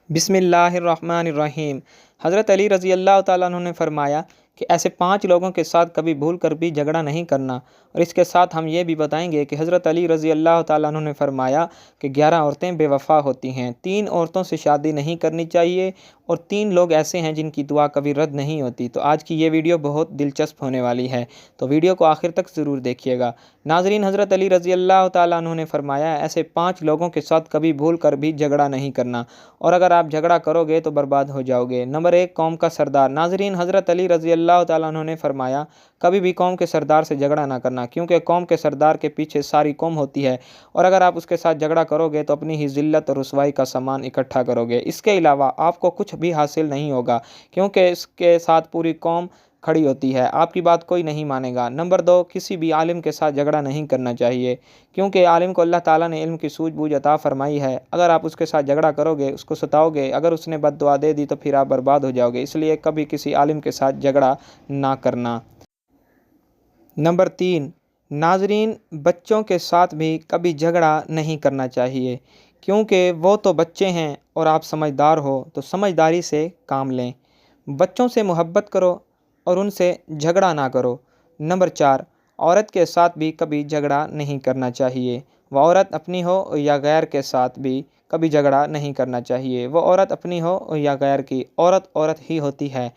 بسم اللہ الرحمن الرحیم۔ حضرت علی رضی اللہ تعالیٰ عنہ نے فرمایا کہ ایسے 5 لوگوں کے ساتھ کبھی بھول کر بھی جھگڑا نہیں کرنا، اور اس کے ساتھ ہم یہ بھی بتائیں گے کہ حضرت علی رضی اللہ تعالیٰ عنہ نے فرمایا کہ 11 عورتیں بے وفا ہوتی ہیں، 3 عورتوں سے شادی نہیں کرنی چاہیے، اور 3 لوگ ایسے ہیں جن کی دعا کبھی رد نہیں ہوتی۔ تو آج کی یہ ویڈیو بہت دلچسپ ہونے والی ہے، تو ویڈیو کو آخر تک ضرور دیکھیے گا۔ ناظرین، حضرت علی رضی اللہ تعالیٰ عنہ نے فرمایا ایسے 5 لوگوں کے ساتھ کبھی بھول کر بھی جھگڑا نہیں کرنا، اور اگر آپ جھگڑا کرو گے تو برباد ہو جاؤ گے۔ نمبر 1، قوم کا سردار۔ ناظرین، حضرت علی رضی اللہ تعالیٰ عنہ نے فرمایا کبھی بھی قوم کے سردار سے جھگڑا نہ کرنا، کیونکہ قوم کے سردار کے پیچھے ساری قوم ہوتی ہے، اور اگر آپ اس کے ساتھ جھگڑا کرو گے تو اپنی ہی ذلت اور رسوائی کا سامان اکٹھا کرو گے۔ اس کے علاوہ آپ کو کچھ بھی حاصل نہیں ہوگا، کیونکہ اس کے ساتھ پوری قوم کھڑی ہوتی ہے، آپ کی بات کوئی نہیں مانے گا۔ نمبر 2، کسی بھی عالم کے ساتھ جھگڑا نہیں کرنا چاہیے، کیونکہ عالم کو اللہ تعالیٰ نے علم کی سوجھ بوجھ عطا فرمائی ہے۔ اگر آپ اس کے ساتھ جھگڑا کرو گے، اس کو ستاؤ گے، اگر اس نے بد دعا دے دی تو پھر آپ برباد ہو جاؤ گے، اس لیے کبھی کسی عالم کے ساتھ جھگڑا نہ کرنا۔ نمبر 3، ناظرین، بچوں کے ساتھ بھی کبھی جھگڑا نہیں کرنا چاہیے، کیونکہ وہ تو بچے ہیں اور آپ سمجھدار ہو تو سمجھداری سے کام لیں۔ بچوں سے محبت کرو اور ان سے جھگڑا نہ کرو۔ نمبر 4، عورت کے ساتھ بھی کبھی جھگڑا نہیں کرنا چاہیے، وہ عورت اپنی ہو یا غیر کے ساتھ بھی کبھی جھگڑا نہیں کرنا چاہیے، وہ عورت اپنی ہو یا غیر کی، عورت عورت ہی ہوتی ہے،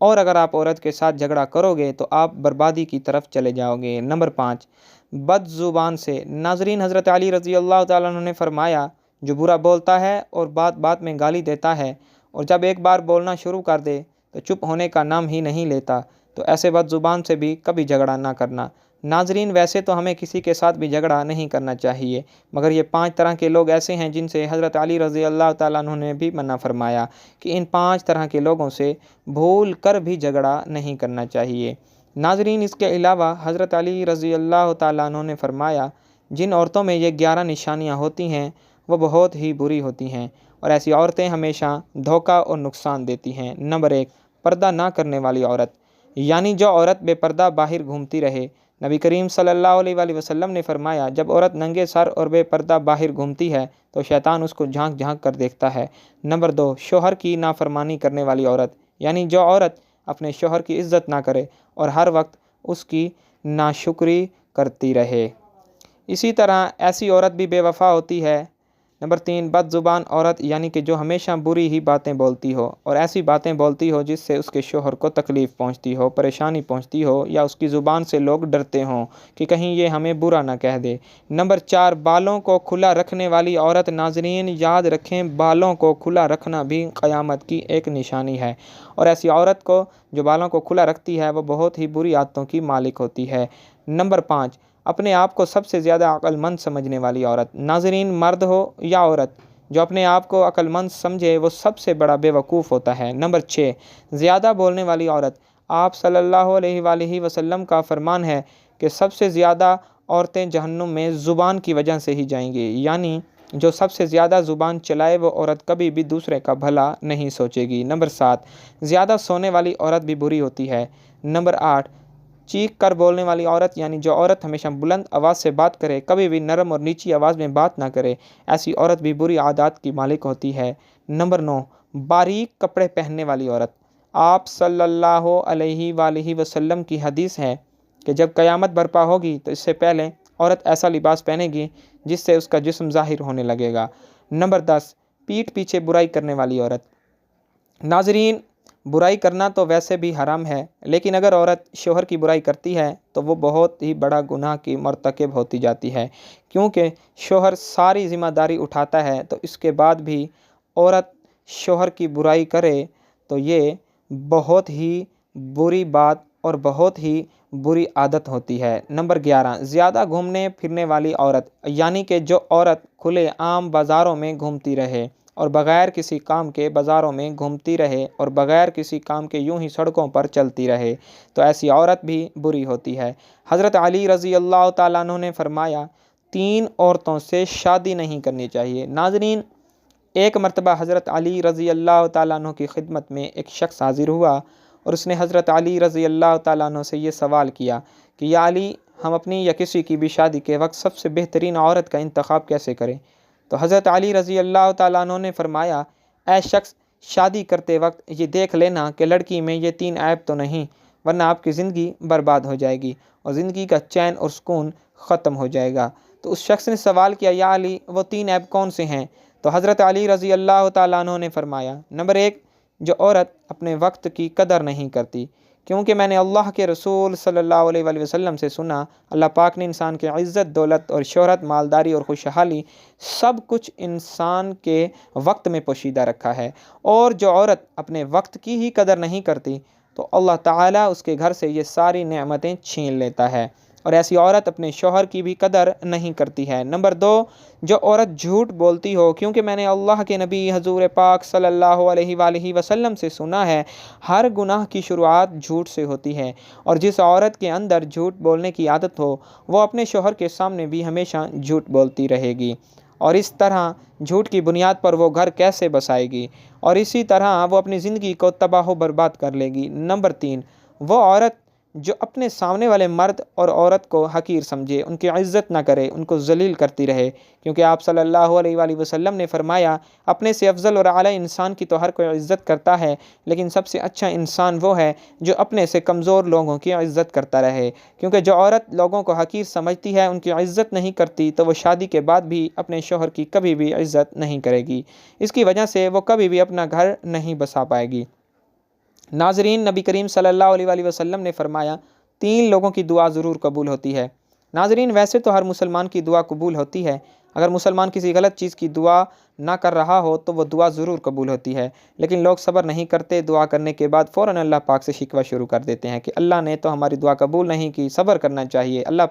اور اگر آپ عورت کے ساتھ جھگڑا کرو گے تو آپ بربادی کی طرف چلے جاؤ گے۔ نمبر 5، بد زبان سے۔ ناظرین، حضرت علی رضی اللہ تعالیٰ عنہ نے فرمایا جو برا بولتا ہے اور بات بات میں گالی دیتا ہے، اور جب ایک بار بولنا شروع کر دے تو چپ ہونے کا نام ہی نہیں لیتا، تو ایسے بد زبان سے بھی کبھی جھگڑا نہ کرنا۔ ناظرین، ویسے تو ہمیں کسی کے ساتھ بھی جھگڑا نہیں کرنا چاہیے، مگر یہ 5 طرح کے لوگ ایسے ہیں جن سے حضرت علی رضی اللہ تعالیٰ عنہ نے بھی منع فرمایا کہ ان 5 طرح کے لوگوں سے بھول کر بھی جھگڑا نہیں کرنا چاہیے۔ ناظرین، اس کے علاوہ حضرت علی رضی اللہ تعالیٰ عنہ نے فرمایا جن عورتوں میں یہ 11 نشانیاں ہوتی ہیں وہ بہت ہی بری ہوتی ہیں، اور ایسی عورتیں ہمیشہ دھوکہ اور نقصان دیتی ہیں۔ نمبر 1، پردہ نہ کرنے والی عورت، یعنی جو عورت بے پردہ باہر گھومتی رہے۔ نبی کریم صلی اللہ علیہ وآلہ وسلم نے فرمایا جب عورت ننگے سر اور بے پردہ باہر گھومتی ہے تو شیطان اس کو جھانک جھانک کر دیکھتا ہے۔ نمبر 2، شوہر کی نافرمانی کرنے والی عورت، یعنی جو عورت اپنے شوہر کی عزت نہ کرے اور ہر وقت اس کی ناشکری کرتی رہے۔ اسی طرح ایسی عورت بھی بے وفا ہوتی ہے۔ نمبر 3، بد زبان عورت، یعنی کہ جو ہمیشہ بری ہی باتیں بولتی ہو، اور ایسی باتیں بولتی ہو جس سے اس کے شوہر کو تکلیف پہنچتی ہو، پریشانی پہنچتی ہو، یا اس کی زبان سے لوگ ڈرتے ہوں کہ کہیں یہ ہمیں برا نہ کہہ دے۔ نمبر 4، بالوں کو کھلا رکھنے والی عورت۔ ناظرین، یاد رکھیں بالوں کو کھلا رکھنا بھی قیامت کی ایک نشانی ہے، اور ایسی عورت کو جو بالوں کو کھلا رکھتی ہے وہ بہت ہی بری عادتوں کی مالک ہوتی ہے۔ نمبر 5، اپنے آپ کو سب سے زیادہ عقل مند سمجھنے والی عورت۔ ناظرین، مرد ہو یا عورت، جو اپنے آپ کو عقل مند سمجھے وہ سب سے بڑا بے وقوف ہوتا ہے۔ نمبر 6، زیادہ بولنے والی عورت۔ آپ صلی اللہ علیہ وآلہ وسلم کا فرمان ہے کہ سب سے زیادہ عورتیں جہنم میں زبان کی وجہ سے ہی جائیں گی، یعنی جو سب سے زیادہ زبان چلائے وہ عورت کبھی بھی دوسرے کا بھلا نہیں سوچے گی۔ نمبر 7، زیادہ سونے والی عورت بھی بری ہوتی ہے۔ نمبر 8، چیخ کر بولنے والی عورت، یعنی جو عورت ہمیشہ بلند آواز سے بات کرے، کبھی بھی نرم اور نیچی آواز میں بات نہ کرے، ایسی عورت بھی بری عادات کی مالک ہوتی ہے۔ نمبر 9، باریک کپڑے پہننے والی عورت۔ آپ صلی اللہ علیہ وآلہ وسلم کی حدیث ہے کہ جب قیامت برپا ہوگی تو اس سے پہلے عورت ایسا لباس پہنے گی جس سے اس کا جسم ظاہر ہونے لگے گا۔ نمبر 10، پیٹھ پیچھے برائی کرنے والی عورت۔ ناظرین، برائی کرنا تو ویسے بھی حرام ہے، لیکن اگر عورت شوہر کی برائی کرتی ہے تو وہ بہت ہی بڑا گناہ کی مرتکب ہوتی جاتی ہے، کیونکہ شوہر ساری ذمہ داری اٹھاتا ہے، تو اس کے بعد بھی عورت شوہر کی برائی کرے تو یہ بہت ہی بری بات اور بہت ہی بری عادت ہوتی ہے۔ نمبر 11، زیادہ گھومنے پھرنے والی عورت، یعنی کہ جو عورت کھلے عام بازاروں میں گھومتی رہے اور بغیر کسی کام کے بازاروں میں گھومتی رہے اور بغیر کسی کام کے یوں ہی سڑکوں پر چلتی رہے، تو ایسی عورت بھی بری ہوتی ہے۔ حضرت علی رضی اللہ تعالیٰ عنہ نے فرمایا 3 عورتوں سے شادی نہیں کرنی چاہیے۔ ناظرین، ایک مرتبہ حضرت علی رضی اللہ تعالیٰ عنہ کی خدمت میں ایک شخص حاضر ہوا اور اس نے حضرت علی رضی اللہ تعالیٰ عنہ سے یہ سوال کیا کہ یا علی، ہم اپنی یا کسی کی بھی شادی کے وقت سب سے بہترین عورت کا انتخاب کیسے کریں؟ تو حضرت علی رضی اللہ تعالیٰ عنہ نے فرمایا اے شخص شادی کرتے وقت یہ دیکھ لینا کہ لڑکی میں یہ 3 عیب تو نہیں، ورنہ آپ کی زندگی برباد ہو جائے گی اور زندگی کا چین اور سکون ختم ہو جائے گا۔ تو اس شخص نے سوال کیا یا علی وہ 3 عیب کون سے ہیں؟ تو حضرت علی رضی اللہ تعالیٰ عنہ نے فرمایا، نمبر 1، جو عورت اپنے وقت کی قدر نہیں کرتی، کیونکہ میں نے اللہ کے رسول صلی اللہ علیہ وآلہ وسلم سے سنا، اللہ پاک نے انسان کے عزت، دولت اور شہرت، مالداری اور خوشحالی سب کچھ انسان کے وقت میں پوشیدہ رکھا ہے، اور جو عورت اپنے وقت کی ہی قدر نہیں کرتی تو اللہ تعالیٰ اس کے گھر سے یہ ساری نعمتیں چھین لیتا ہے، اور ایسی عورت اپنے شوہر کی بھی قدر نہیں کرتی ہے۔ نمبر 2، جو عورت جھوٹ بولتی ہو، کیونکہ میں نے اللہ کے نبی حضور پاک صلی اللہ علیہ وآلہ وسلم سے سنا ہے، ہر گناہ کی شروعات جھوٹ سے ہوتی ہے، اور جس عورت کے اندر جھوٹ بولنے کی عادت ہو وہ اپنے شوہر کے سامنے بھی ہمیشہ جھوٹ بولتی رہے گی، اور اس طرح جھوٹ کی بنیاد پر وہ گھر کیسے بسائے گی، اور اسی طرح وہ اپنی زندگی کو تباہ و برباد کر لے گی۔ نمبر 3، وہ عورت جو اپنے سامنے والے مرد اور عورت کو حقیر سمجھے، ان کی عزت نہ کرے، ان کو ذلیل کرتی رہے، کیونکہ آپ صلی اللہ علیہ وآلہ وسلم نے فرمایا، اپنے سے افضل اور اعلیٰ انسان کی تو ہر کوئی عزت کرتا ہے، لیکن سب سے اچھا انسان وہ ہے جو اپنے سے کمزور لوگوں کی عزت کرتا رہے، کیونکہ جو عورت لوگوں کو حقیر سمجھتی ہے، ان کی عزت نہیں کرتی، تو وہ شادی کے بعد بھی اپنے شوہر کی کبھی بھی عزت نہیں کرے گی، اس کی وجہ سے وہ کبھی بھی اپنا گھر نہیں بسا پائے گی۔ ناظرین، نبی کریم صلی اللہ علیہ وآلہ وسلم نے فرمایا 3 لوگوں کی دعا ضرور قبول ہوتی ہے۔ ناظرین، ویسے تو ہر مسلمان کی دعا قبول ہوتی ہے، اگر مسلمان کسی غلط چیز کی دعا نہ کر رہا ہو تو وہ دعا ضرور قبول ہوتی ہے، لیکن لوگ صبر نہیں کرتے، دعا کرنے کے بعد فوراً اللہ پاک سے شکوہ شروع کر دیتے ہیں کہ اللہ نے تو ہماری دعا قبول نہیں کی، صبر کرنا چاہیے۔ اللہ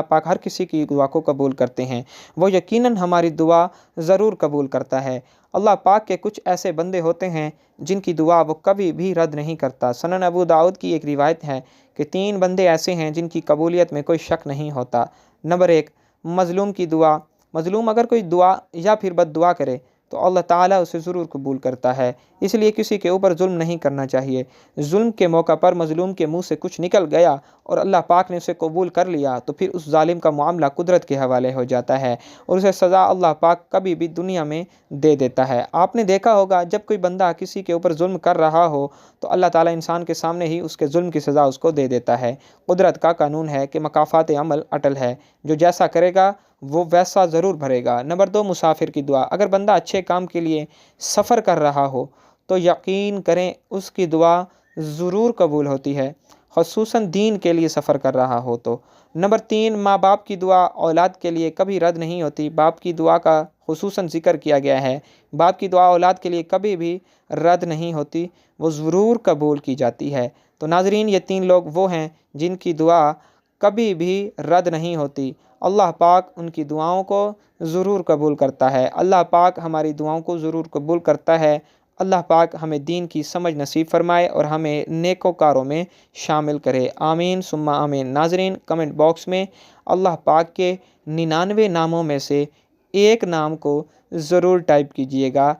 پاک ہر کسی کی دعا کو قبول کرتے ہیں، وہ یقیناً ہماری دعا ضرور قبول کرتا ہے۔ اللہ پاک کے کچھ ایسے بندے ہوتے ہیں جن کی دعا وہ کبھی بھی رد نہیں کرتا۔ سنن ابو داؤد کی ایک روایت ہے کہ 3 بندے ایسے ہیں جن کی قبولیت میں کوئی شک نہیں ہوتا۔ نمبر 1، مظلوم کی دعا۔ مظلوم اگر کوئی دعا یا پھر بد دعا کرے تو اللہ تعالیٰ اسے ضرور قبول کرتا ہے، اس لیے کسی کے اوپر ظلم نہیں کرنا چاہیے۔ ظلم کے موقع پر مظلوم کے منہ سے کچھ نکل گیا اور اللہ پاک نے اسے قبول کر لیا تو پھر اس ظالم کا معاملہ قدرت کے حوالے ہو جاتا ہے اور اسے سزا اللہ پاک کبھی بھی دنیا میں دے دیتا ہے۔ آپ نے دیکھا ہوگا جب کوئی بندہ کسی کے اوپر ظلم کر رہا ہو تو اللہ تعالیٰ انسان کے سامنے ہی اس کے ظلم کی سزا اس کو دے دیتا ہے۔ قدرت کا قانون ہے کہ مکافات عمل اٹل ہے، جو جیسا کرے گا وہ ویسا ضرور بھرے گا۔ نمبر 2، مسافر کی دعا۔ اگر بندہ اچھے کام کے لیے سفر کر رہا ہو تو یقین کریں اس کی دعا ضرور قبول ہوتی ہے، خصوصاً دین کے لیے سفر کر رہا ہو تو۔ نمبر 3، ماں باپ کی دعا اولاد کے لیے کبھی رد نہیں ہوتی، باپ کی دعا کا خصوصاً ذکر کیا گیا ہے۔ باپ کی دعا اولاد کے لیے کبھی بھی رد نہیں ہوتی، وہ ضرور قبول کی جاتی ہے۔ تو ناظرین، یہ 3 لوگ وہ ہیں جن کی دعا کبھی بھی رد نہیں ہوتی، اللہ پاک ان کی دعاؤں کو ضرور قبول کرتا ہے۔ اللہ پاک ہماری دعاؤں کو ضرور قبول کرتا ہے۔ اللہ پاک ہمیں دین کی سمجھ نصیب فرمائے اور ہمیں نیکوکاروں میں شامل کرے، آمین ثم آمین۔ ناظرین، کمنٹ باکس میں اللہ پاک کے 99 ناموں میں سے ایک نام کو ضرور ٹائپ کیجیے گا۔